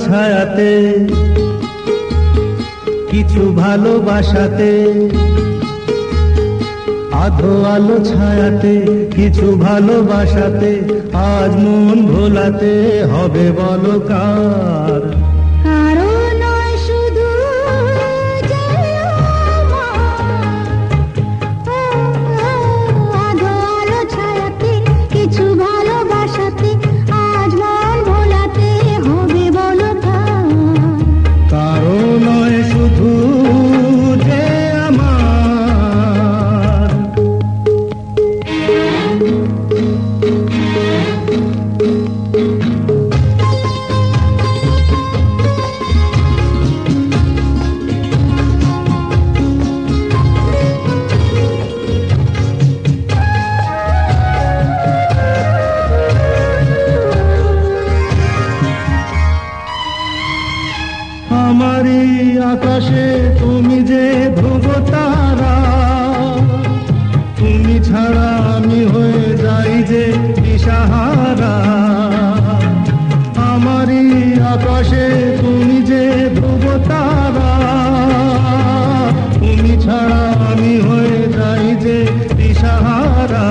ছায়াতে, কিছু ভালোবাসাতে, আধো আলো ছায়াতে, কিছু ভালোবাসাতে, আজ মন ভোলাতে হবে বলো কার? আমারি আকাশে তুমি যে ধ্রুব তারা, তুমি ছাড়া আমি হয়ে যাই যে দিশাহারা। আমারি আকাশে তুমি যে ধ্রুব তারা, তুমি ছাড়া আমি হয়ে যাই যে দিশাহারা।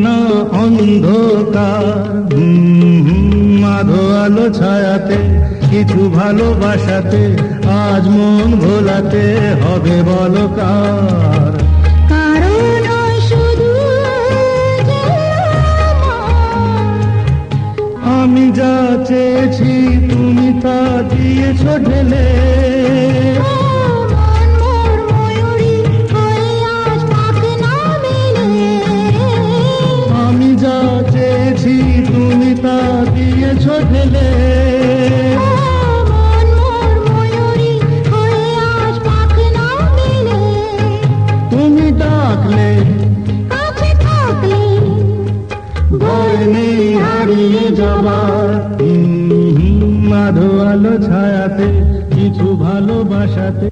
না অন্ধকার আধো আলো ছায়াতে, কিছু ভালোবাসাতে, আজ মন ভোলাতে হবে বলো কার? আমি যা চেয়েছি তুমি তা দিয়েছ ঢেলে, আমি যা চেয়েছি তুমি তা দিয়েছ ঢেলে। তুমি ডাকলে ভয় নেই হারিয়ে যাবার, আধো আলো ছায়াতে, কিছু ভালোবাসাতে,